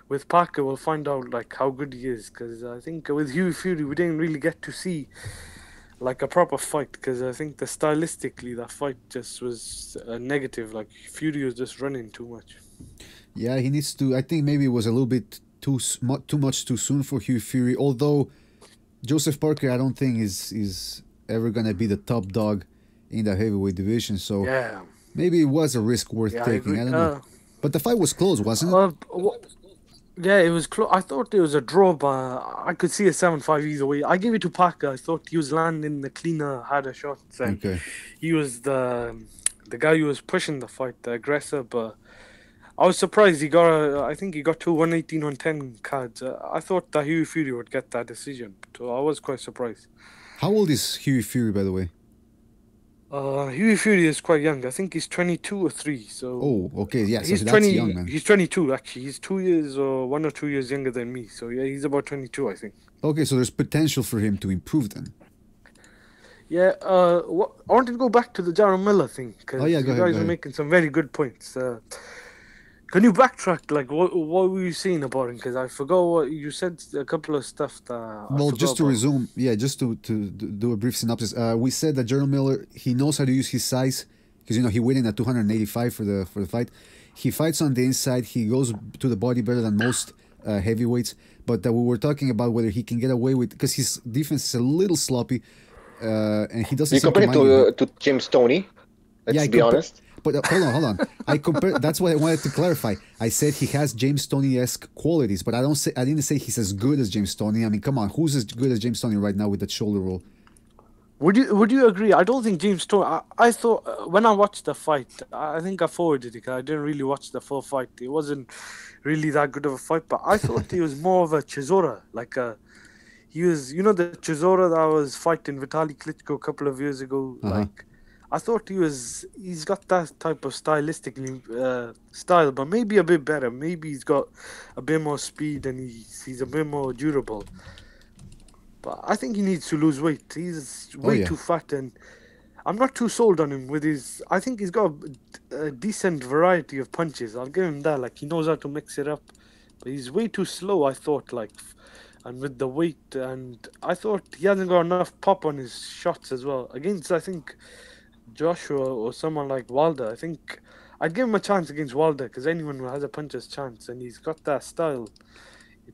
with Parker, we'll find out like how good he is. Because I think with Hughie Fury, we didn't really get to see like a proper fight. Because I think stylistically, that fight just was negative. Like Fury was just running too much. Yeah, he needs to. I think maybe it was a little bit too much too soon for Hughie Fury. Although Joseph Parker, I don't think is ever gonna be the top dog in the heavyweight division. So yeah, maybe it was a risk worth taking. I don't know. But the fight was close, wasn't it? Yeah, it was close. I thought it was a draw, but I could see a 7-5 either way. I gave it to Parker. I thought he was landing the cleaner, harder shots. And he was the guy who was pushing the fight, the aggressor. But I was surprised he got. I think he got 2 118, 110 cards. I thought that Hughie Fury would get that decision, so I was quite surprised. How old is Hughie Fury, by the way? Hughie Fury is quite young. I think he's 22 or 3. So. Oh, okay, yeah. So he's that's 20. Young, man. He's 22 actually. He's 2 years or 1 or 2 years younger than me. So yeah, he's about 22, I think. Okay, so there's potential for him to improve then. Yeah. I wanted to go back to the Jarrell Miller thing because you guys are making some very good points. Can you backtrack? Like, what were you saying about him? Because I forgot what you said. A couple of stuff that. Well, just to resume, just to do a brief synopsis. We said that Jarrell Miller, he knows how to use his size because he went in at 285 for the fight. He fights on the inside. He goes to the body better than most heavyweights. But we were talking about whether he can get away with because his defense is a little sloppy, and he doesn't. You compare it to James Toney. Let's be honest. But hold on. I compare. That's what I wanted to clarify. I said he has James Toney-esque qualities, but I didn't say he's as good as James Toney. I mean, come on, who's as good as James Toney right now with that shoulder roll? Would you agree? I don't think James Toney. I thought when I watched the fight, I think I forwarded it because I didn't really watch the full fight. It wasn't really that good of a fight, but I thought he was more of a Chisora, he was, the Chisora that was fighting Vitaly Klitschko a couple of years ago, I thought he's got that type of stylistic style, but maybe a bit better. Maybe he's got a bit more speed and he's a bit more durable. But I think he needs to lose weight. He's way too fat, and I'm not too sold on him with his. I think he's got a decent variety of punches. I'll give him that. Like, he knows how to mix it up, but he's way too slow, I thought. And with the weight, and I thought he hasn't got enough pop on his shots as well. Against, I think, Joshua or someone like Wilder, I think I'd give him a chance against Wilder because anyone who has a puncher's chance, and he's got that style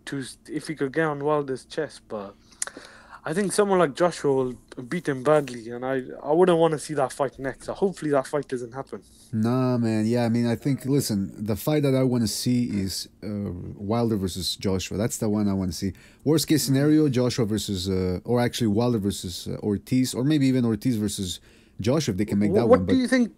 to if he could get on Wilder's chest. But I think someone like Joshua will beat him badly, and I wouldn't want to see that fight next. So hopefully that fight doesn't happen. Nah, man. Yeah, I mean, I think, listen, the fight that I want to see is Wilder versus Joshua. That's the one I want to see. Worst case scenario, Joshua versus, or actually Wilder versus Ortiz, or maybe even Ortiz versus Joshua if they can make that What one. do you think?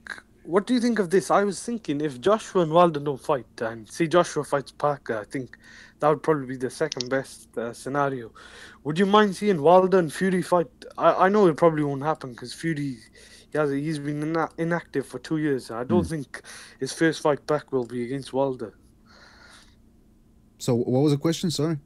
What do you think of this? I was thinking if Joshua and Wilder don't fight, and say Joshua fights Parker, I think that would probably be the second best scenario. Would you mind seeing Wilder and Fury fight? I know it probably won't happen because Fury, he's been inactive for 2 years. I don't think his first fight back will be against Wilder. So what was the question? Sorry.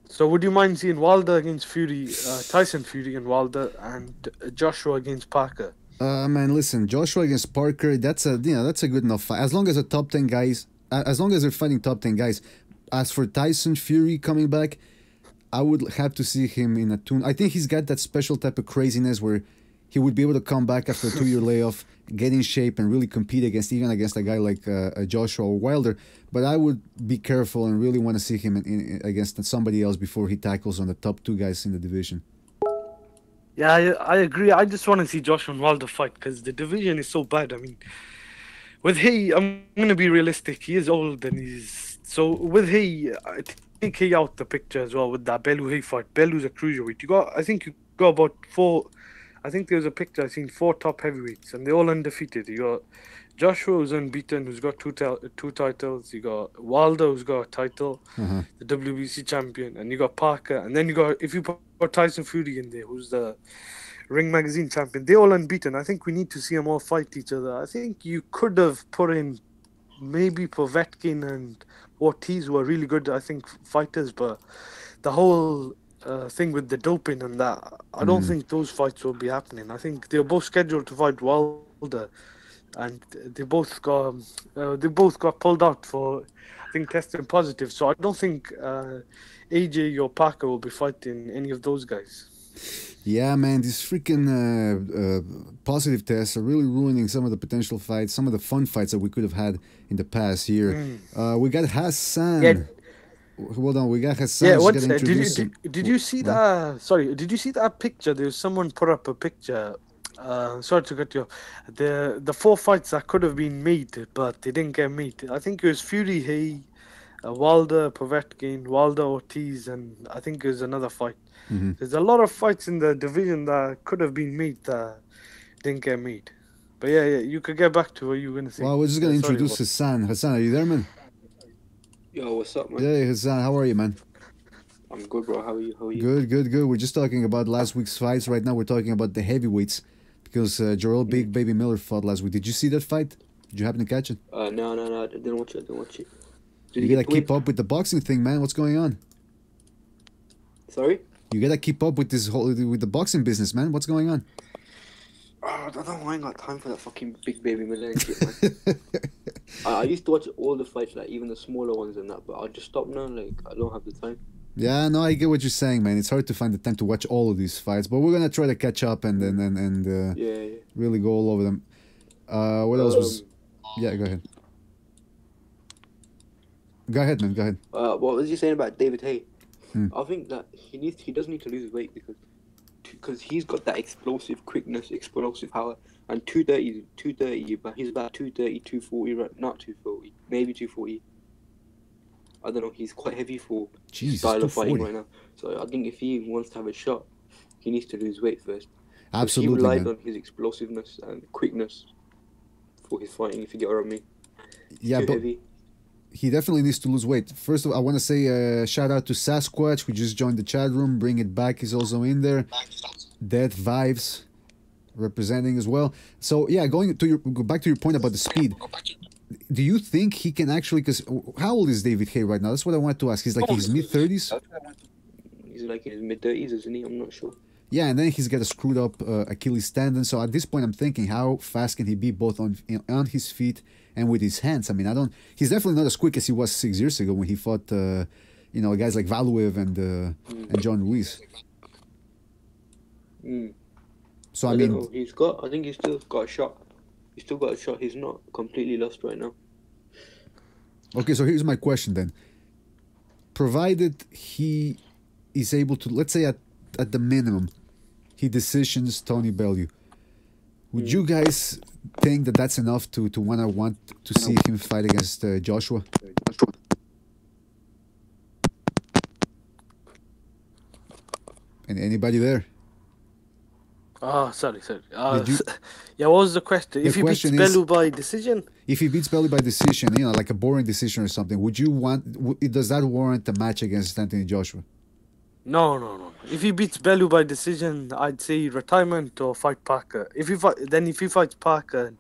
So would you mind seeing Wilder against Fury, Tyson Fury and Wilder, and Joshua against Parker? Man, listen, Joshua against Parker, that's a good enough fight. As long as the top 10 guys, as long as they're fighting top 10 guys. As for Tyson Fury coming back, I would have to see him in a tune. I think he's got that special type of craziness where he would be able to come back after a 2-year layoff, get in shape, and really compete against a guy like Joshua or Wilder. But I would be careful and really want to see him against somebody else before he tackles on the top 2 guys in the division. Yeah, I agree. I just want to see Joshua and Wilder fight because the division is so bad. I mean, with Haye, I'm going to be realistic. He is old and he's... So with Haye, I take Haye out the picture as well with that Bellew Haye fight. Bellew's a cruiserweight. I think you got about 4... I think there was a picture, I've seen 4 top heavyweights and they're all undefeated. You got Joshua, who's unbeaten, who's got two titles. You got Wilder, who's got a title, the WBC champion. And you got Parker. And then you got, if you put Tyson Fury in there, who's the Ring Magazine champion, they're all unbeaten. I think we need to see them all fight each other. I think you could have put in maybe Povetkin and Ortiz, who are really good, I think, fighters. But the whole thing with the doping and that, I don't think those fights will be happening. I think they're both scheduled to fight Wilder. And they both got pulled out for, I think, testing positive. So I don't think AJ or Parker will be fighting any of those guys. Yeah, man, these freaking positive tests are really ruining some of the potential fights, some of the fun fights that we could have had in the past year. We got Hassan. Yeah. Hold on, we got Hassan. Yeah, did you see that? Sorry, did you see that picture? There was someone put up a picture. Sorry to cut you off. The 4 fights that could have been made, but they didn't get made. I think it was Fury, Haye, Wilder, Povetkin, Wilder, Ortiz, and I think it was another fight. There's a lot of fights in the division that could have been made that didn't get made. But yeah, you could get back to what you were going to say. Well, I was just going to introduce Hassan. Hassan, are you there, man? Yo, what's up, man? Yeah, Hassan, how are you, man? I'm good, bro. How are you? Good. We're just talking about last week's fights. Right now, we're talking about the heavyweights. Because Jarrell Big Baby Miller fought last week. Did you see that fight? Did you happen to catch it? No. I didn't watch it. You gotta keep up with the boxing thing, man. What's going on? Sorry? You gotta keep up with with the boxing business, man. What's going on? I ain't got time for that fucking Big Baby Miller and shit, man. I used to watch all the fights, like even the smaller ones and that, but I just stopped now. Like I don't have the time. Yeah, no, I get what you're saying, man. It's hard to find the time to watch all of these fights, but we're gonna try to catch up and really go all over them. What else was? Yeah, go ahead. Go ahead, man. Go ahead. What was you saying about David Haye? I think that he does need to lose weight because he's got that explosive quickness, explosive power, and 230, but he's about 230, 240, right? Not 240, maybe 240. I don't know, he's quite heavy for style of fighting right now. So I think if he wants to have a shot, he needs to lose weight first. Absolutely, he relied on his explosiveness and quickness for his fighting, if you get what I mean. Yeah, but heavy. He definitely needs to lose weight. First of all, I want to say shout out to Sasquatch, who just joined the chat room. Bring It Back is also in there. Dead Vibes representing as well. So yeah, go back to your point about the speed. Do you think he can actually? Because how old is David Haye right now? That's what I wanted to ask. He's like in his mid-30s. He's like in his mid-30s, isn't he? I'm not sure. Yeah, and then he's got a screwed up Achilles tendon. So at this point, I'm thinking, how fast can he be both on his feet and with his hands? I mean, he's definitely not as quick as he was 6 years ago when he fought, guys like Bellew and John Ruiz. So I mean, I think he's still got a shot. He's still got a shot. He's not completely lost right now. Okay, so here's my question then. Provided he is able to, let's say at the minimum, he decisions Tony Bellew. Would you guys think that that's enough to want to see him fight against Joshua? And anybody there? Oh, sorry. Did you- Yeah, what was the question? The If he beats question is- Bellew by decision? If he beats Bellew by decision, like a boring decision or something, would you want? Does that warrant a match against Anthony Joshua? No. If he beats Bellew by decision, I'd say retirement or fight Parker. If he fights Parker and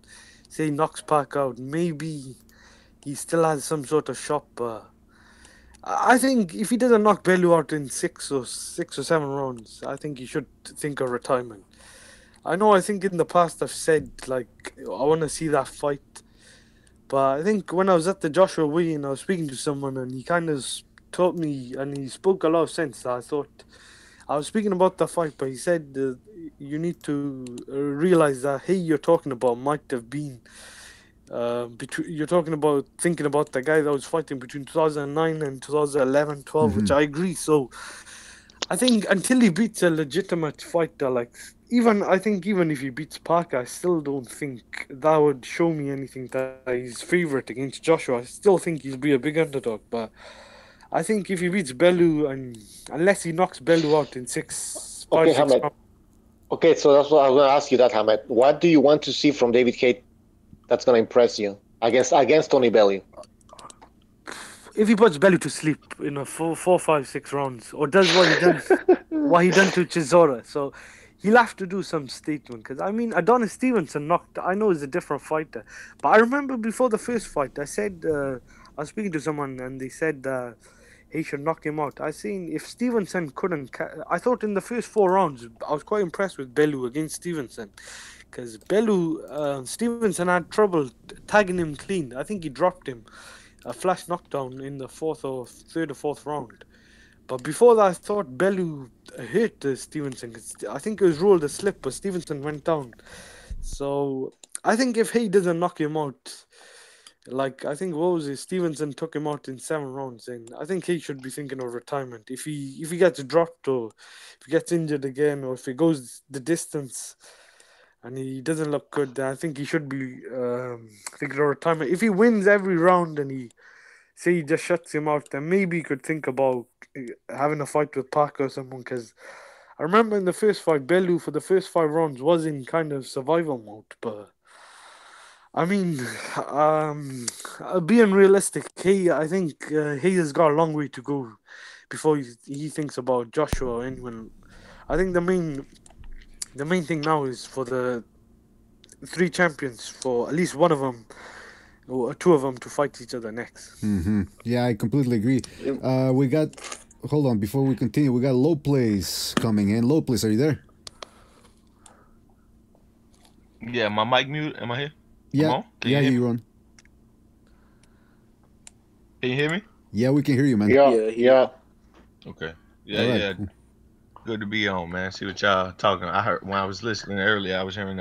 say knocks Parker out, maybe he still has some sort of shot. But I think if he doesn't knock Bellew out in six or 7 rounds, I think he should think of retirement. I think in the past I've said, like, I want to see that fight. But I think when I was at the Joshua weigh-in, I was speaking to someone and he kind of taught me, and he spoke a lot of sense. I thought, I was speaking about the fight, but he said you need to realize that Haye you're talking about might have been you're talking about thinking about the guy that was fighting between 2009 and 2011, 12, which I agree. So I think until he beats a legitimate fighter, like even if he beats Parker, I still don't think that would show me anything that he's favourite against Joshua. I still think he'll be a big underdog, but I think if he beats Bellew, and unless he knocks Bellew out in 5, Okay, 6 Hamed. rounds. Okay, so that's what I was going to ask you that, Hamed. What do you want to see from David Haye that's going to impress you against Tony Bellew? If he puts Bellew to sleep in a 4, 5, 6 rounds, or does what he done to Chisora, so he'll have to do some statement. Because Adonis Stevenson I know he's a different fighter, but I remember before the first fight, I said I was speaking to someone and they said he should knock him out. I seen if Stevenson couldn't. I thought in the first 4 rounds, I was quite impressed with Bellew against Stevenson. Because Stevenson had trouble tagging him clean. I think he dropped him a flash knockdown in the 3rd or 4th round. But before that, I thought Bellew hit Stevenson. I think it was ruled a slip, but Stevenson went down. So I think if Haye doesn't knock him out, like I think Stevenson took him out in 7 rounds, and I think Haye should be thinking of retirement. If he gets dropped, or if he gets injured again, or if he goes the distance and he doesn't look good, then I think he should be thinking of retirement. If he wins every round and he just shuts him out, then maybe he could think about having a fight with Parker or someone. Because I remember in the first fight, Bellew for the first 5 rounds was in kind of survival mode. But being realistic, I think Haye has got a long way to go before he thinks about Joshua or anyone. I think the main thing now is for the 3 champions, for at least one of them or 2 of them to fight each other next. Yeah, I completely agree. We got. Hold on, before we continue, we got Low Plays coming in. Low Plays, are you there? Yeah, my mic mute. Am I here? Yeah, you're on. Can you hear me? Yeah, we can hear you, man. Yeah. Okay. Yeah. Good to be on, man. See what y'all talking. I heard when I was listening earlier, I was hearing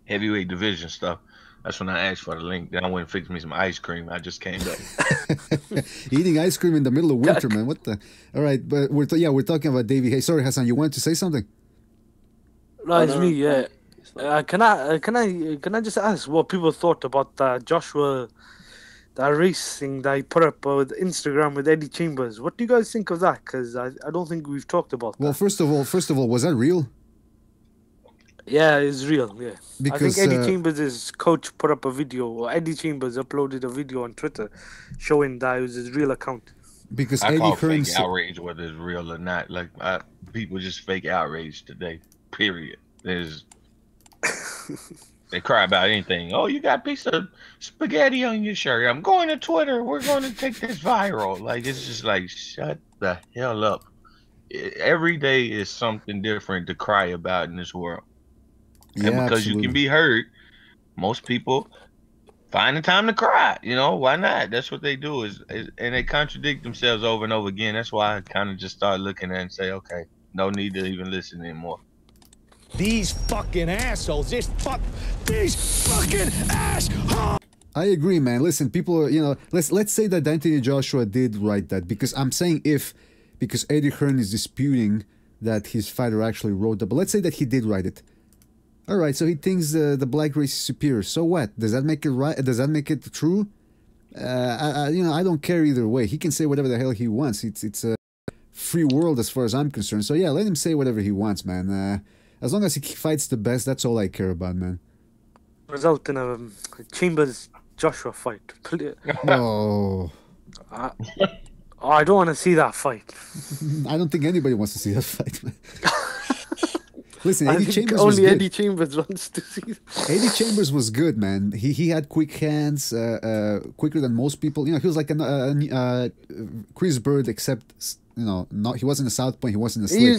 heavyweight division stuff. That's when I asked for the link. Then I went and fixed me some ice cream. I just came back. Eating ice cream in the middle of winter, man. What the? All right, but we're talking about David Haye. Sorry, Hassan, you wanted to say something? No, it's me. Yeah. Can I just ask what people thought about that Joshua, that racing that he put up with Instagram with Eddie Chambers? What do you guys think of that? Because I don't think we've talked about that. Well, first of all, was that real? Yeah, it's real. Yeah, because I think Eddie Chambers' coach put up a video, or Eddie Chambers uploaded a video on Twitter showing that it was his real account. Because I Eddie call Hearn fake outrage whether it's real or not. Like people just fake outrage today. Period. They cry about anything. Oh, you got a piece of spaghetti on your shirt. I'm going to Twitter. We're going to take this viral. Like, it's just like, shut the hell up. Every day is something different to cry about in this world. Yeah, and because absolutely. you can be hurt, most people find the time to cry. Why not? That's what they do and they contradict themselves over and over again. That's why I kind of just start looking at it and say, okay, no need to even listen anymore. These fucking assholes, these fucking assholes. I agree, man. Listen, people, let's say that Anthony Joshua did write that, because I'm saying because Eddie Hearn is disputing that his fighter actually wrote that. But let's say that he did write it. All right, so he thinks the black race is superior. So what? Does that make it right? Does that make it true? I don't care either way. He can say whatever the hell he wants. It's a free world as far as I'm concerned. So yeah, let him say whatever he wants, man. As long as he fights the best, that's all I care about, man. Result in a Chambers Joshua fight. Oh, I don't want to see that fight. I don't think anybody wants to see that fight, man. Listen, I Eddie think Chambers was only good. Eddie Chambers wants to see that. Eddie Chambers was good, man. He had quick hands, quicker than most people. You know, he was like a Chris Bird, except not he wasn't a southpaw, he wasn't a slick.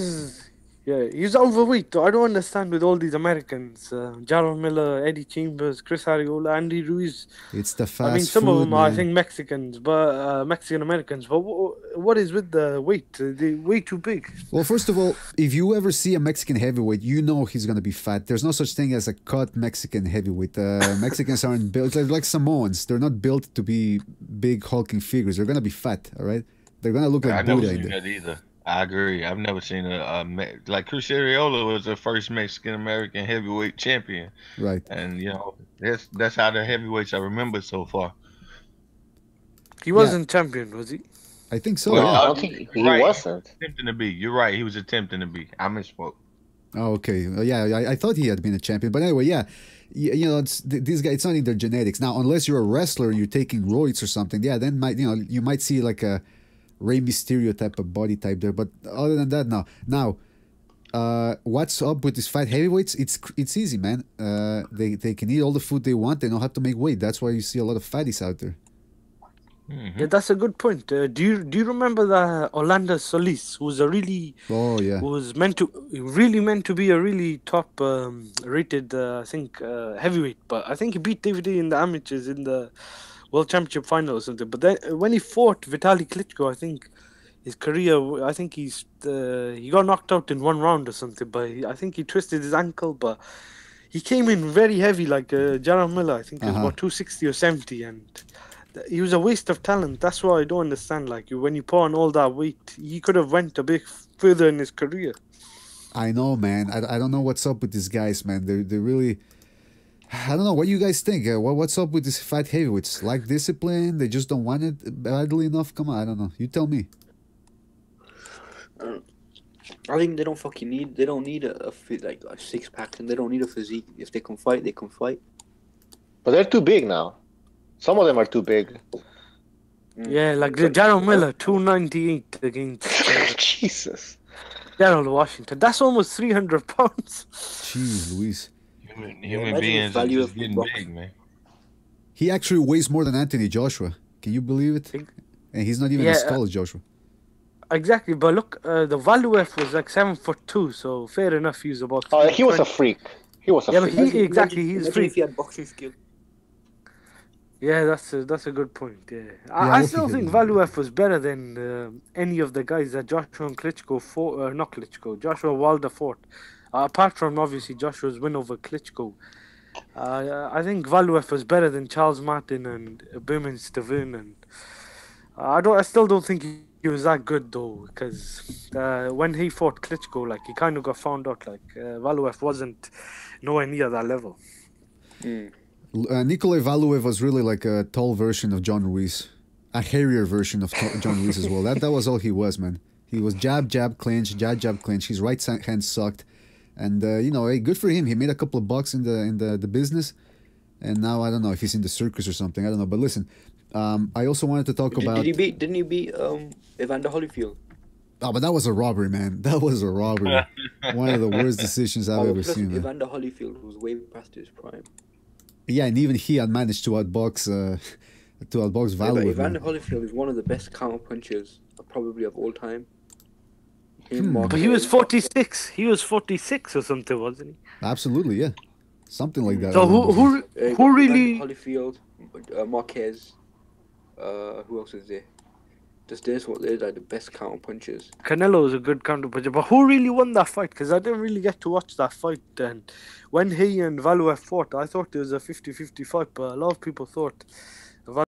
He's overweight though. I don't understand with all these Americans, Jarrell Miller, Eddie Chambers, Chris Ariola, Andy Ruiz. It's the fast I mean, some food, of them are, I man. think, Mexicans, but Mexican Americans. But what is with the weight? They're way too big. Well, first of all, if you ever see a Mexican heavyweight, you know he's gonna be fat. There's no such thing as a cut Mexican heavyweight. Mexicans aren't built like Samoans. They're not built to be big hulking figures. They're gonna be fat. All right, they're gonna look like I've never Buddha. seen that either. I agree. I've never seen like Chris Ariola was the first Mexican American heavyweight champion, Right. and that's how the heavyweights I remember so far. He wasn't champion, was he? I think so. Well, yeah. I don't think he Right. wasn't. Attempting to be. You're right. He was attempting to be. I misspoke. Oh, okay. I thought he had been a champion, but anyway, yeah. You know, this guy. It's not in their genetics. Now, unless you're a wrestler, you're taking roids or something. Yeah, then you might see like a Rey Mysterio type of body type there. But other than that, no. Now, what's up with these fat heavyweights? It's easy, man. They can eat all the food they want. They know how to make weight. That's why you see a lot of fatties out there. Mm-hmm. Yeah, that's a good point. Do you remember the Orlando Solis, who was Oh yeah. who was meant to be a really top rated heavyweight, but I think he beat David in the amateurs in the World Championship final or something. But then when he fought Vitaly Klitschko, I think his career, I think he got knocked out in one round or something. But I think he twisted his ankle. But he came in very heavy, like Jarrell Miller. I think he was about 260 or 70, and he was a waste of talent. That's why I don't understand. Like when you put on all that weight, he could have went a bit further in his career. I know, man. I don't know what's up with these guys, man. They're really. I don't know. What you guys think? What's up with these fat heavyweights? Like discipline? They just don't want it badly enough? Come on, I don't know. You tell me. I think they don't fucking need. They don't need a fit like a six pack, and they don't need a physique. If they can fight, they can fight. But they're too big now. Some of them are too big. Yeah, like the Jarrell Miller, 298 against Jesus. Gerald Washington. That's almost 300 pounds. Jeez, Louise. Human beings are just getting big, man. He actually weighs more than Anthony Joshua. Can you believe it? And he's not even as tall as Joshua. Exactly, but look, the Bellew was like 7'2", so fair enough. He was about. Oh, he was a freak. He was a freak. But he's a freak. If he had boxing skill. Yeah, that's a good point. Yeah, I I still think Bellew was better than any of the guys that Joshua and Klitschko fought. Not Klitschko, Joshua Wilder fought. Apart from obviously Joshua's win over Klitschko, I think Bellew was better than Charles Martin and Berman Stavern, and I still don't think he was that good though, because when he fought Klitschko, like he kind of got found out. Like Bellew wasn't nowhere near that level. Nikolai Valuev was really like a tall version of John Ruiz, a hairier version of John Ruiz as well. That was all he was, man. He was jab, clinch, jab, clinch. His right hand sucked, and hey, good for him. He made a couple of bucks in the business, and now I don't know if he's in the circus or something. I don't know. But listen, I also wanted to talk about. Didn't he beat Evander Holyfield? Oh, but that was a robbery, man. That was a robbery. One of the worst decisions I've ever seen. Man. Evander Holyfield was way past his prime. Yeah, and even he had managed to outbox Valuev. Evander Holyfield is one of the best counter punchers probably of all time. But he was 46. He was 46 or something, wasn't he? Absolutely, yeah, something like that. So who really? Holyfield, Marquez. Who else is there? They're like the best counter punchers. Canelo is a good counter puncher, but who really won that fight? Because I didn't really get to watch that fight. And when Haye and Bellew fought, I thought it was a 50-50 fight, but a lot of people thought